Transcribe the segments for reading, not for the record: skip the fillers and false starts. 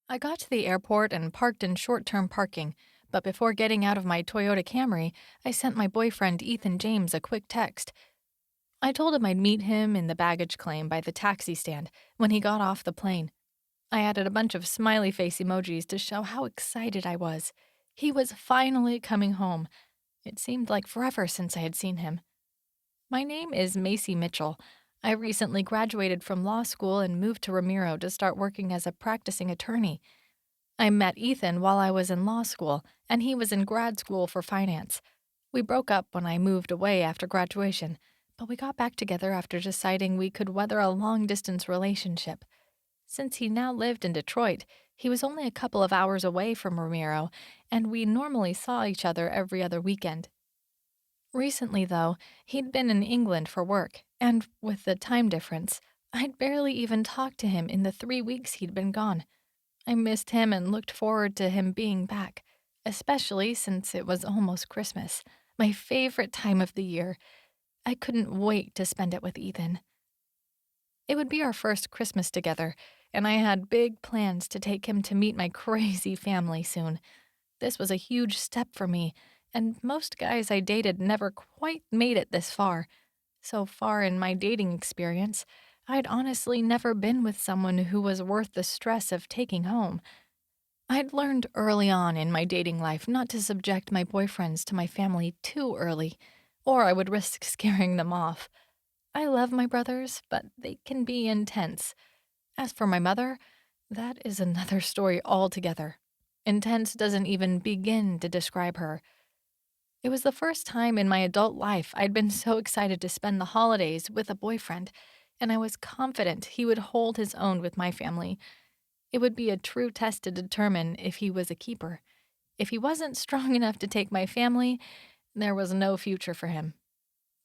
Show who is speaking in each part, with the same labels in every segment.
Speaker 1: I got to the airport and parked in short-term parking, but before getting out of my Toyota Camry, I sent my boyfriend Ethan James a quick text. I told him I'd meet him in the baggage claim by the taxi stand when he got off the plane. I added a bunch of smiley face emojis to show how excited I was. He was finally coming home. It seemed like forever since I had seen him. My name is Macie Mitchell. I recently graduated from law school and moved to Romero to start working as a practicing attorney. I met Ethan while I was in law school, and he was in grad school for finance. We broke up when I moved away after graduation, but we got back together after deciding we could weather a long-distance relationship. Since he now lived in Detroit, he was only a couple of hours away from Romero, and we normally saw each other every other weekend. Recently, though, he'd been in England for work, and with the time difference, I'd barely even talked to him in the 3 weeks he'd been gone. I missed him and looked forward to him being back, especially since it was almost Christmas, my favorite time of the year. I couldn't wait to spend it with Ethan. It would be our first Christmas together, and I had big plans to take him to meet my crazy family soon. This was a huge step for me, and most guys I dated never quite made it this far. So far in my dating experience, I'd honestly never been with someone who was worth the stress of taking home. I'd learned early on in my dating life not to subject my boyfriends to my family too early, or I would risk scaring them off. I love my brothers, but they can be intense. As for my mother, that is another story altogether. Intense doesn't even begin to describe her. It was the first time in my adult life I'd been so excited to spend the holidays with a boyfriend, and I was confident he would hold his own with my family. It would be a true test to determine if he was a keeper. If he wasn't strong enough to take my family, there was no future for him.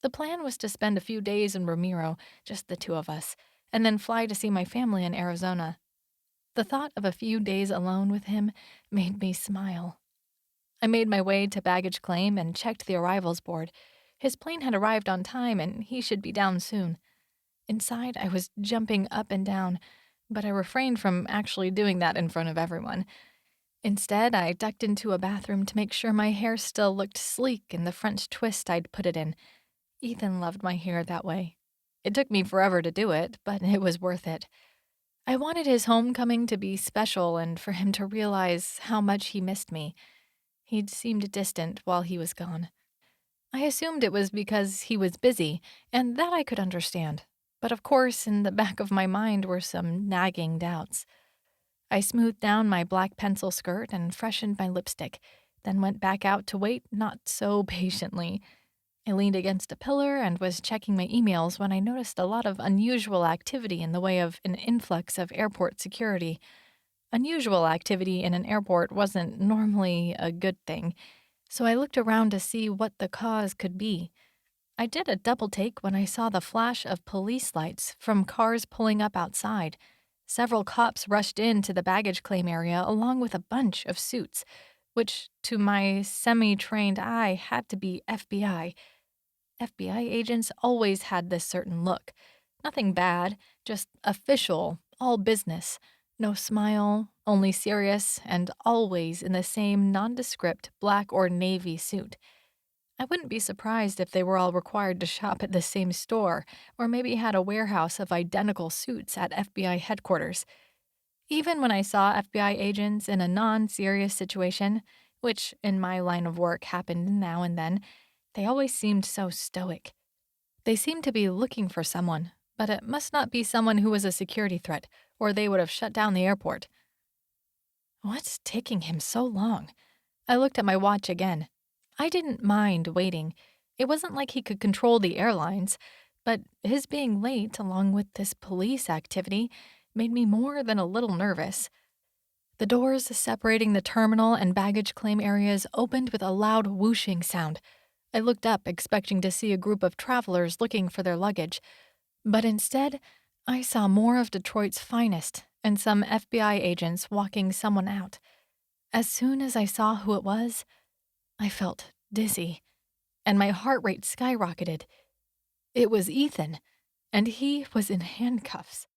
Speaker 1: The plan was to spend a few days in Romero, just the two of us, and then fly to see my family in Arizona. The thought of a few days alone with him made me smile. I made my way to baggage claim and checked the arrivals board. His plane had arrived on time and he should be down soon. Inside, I was jumping up and down, but I refrained from actually doing that in front of everyone. Instead, I ducked into a bathroom to make sure my hair still looked sleek in the French twist I'd put it in. Ethan loved my hair that way. It took me forever to do it, but it was worth it. I wanted his homecoming to be special and for him to realize how much he missed me. He'd seemed distant while he was gone. I assumed it was because he was busy, and that I could understand. But of course, in the back of my mind were some nagging doubts. I smoothed down my black pencil skirt and freshened my lipstick, then went back out to wait not so patiently. I leaned against a pillar and was checking my emails when I noticed a lot of unusual activity in the way of an influx of airport security. Unusual activity in an airport wasn't normally a good thing, so I looked around to see what the cause could be. I did a double take when I saw the flash of police lights from cars pulling up outside. Several cops rushed into the baggage claim area along with a bunch of suits, which, to my semi-trained eye, had to be FBI. FBI agents always had this certain look. Nothing bad, just official, all business. No smile, only serious, and always in the same nondescript black or navy suit. I wouldn't be surprised if they were all required to shop at the same store, or maybe had a warehouse of identical suits at FBI headquarters. Even when I saw FBI agents in a non-serious situation, which in my line of work happened now and then, they always seemed so stoic. They seemed to be looking for someone, but it must not be someone who was a security threat, or they would have shut down the airport. What's taking him so long? I looked at my watch again. I didn't mind waiting. It wasn't like he could control the airlines, but his being late, along with this police activity, made me more than a little nervous. The doors separating the terminal and baggage claim areas opened with a loud whooshing sound. I looked up, expecting to see a group of travelers looking for their luggage, but instead, I saw more of Detroit's finest and some FBI agents walking someone out. As soon as I saw who it was, I felt dizzy, and my heart rate skyrocketed. It was Ethan, and he was in handcuffs.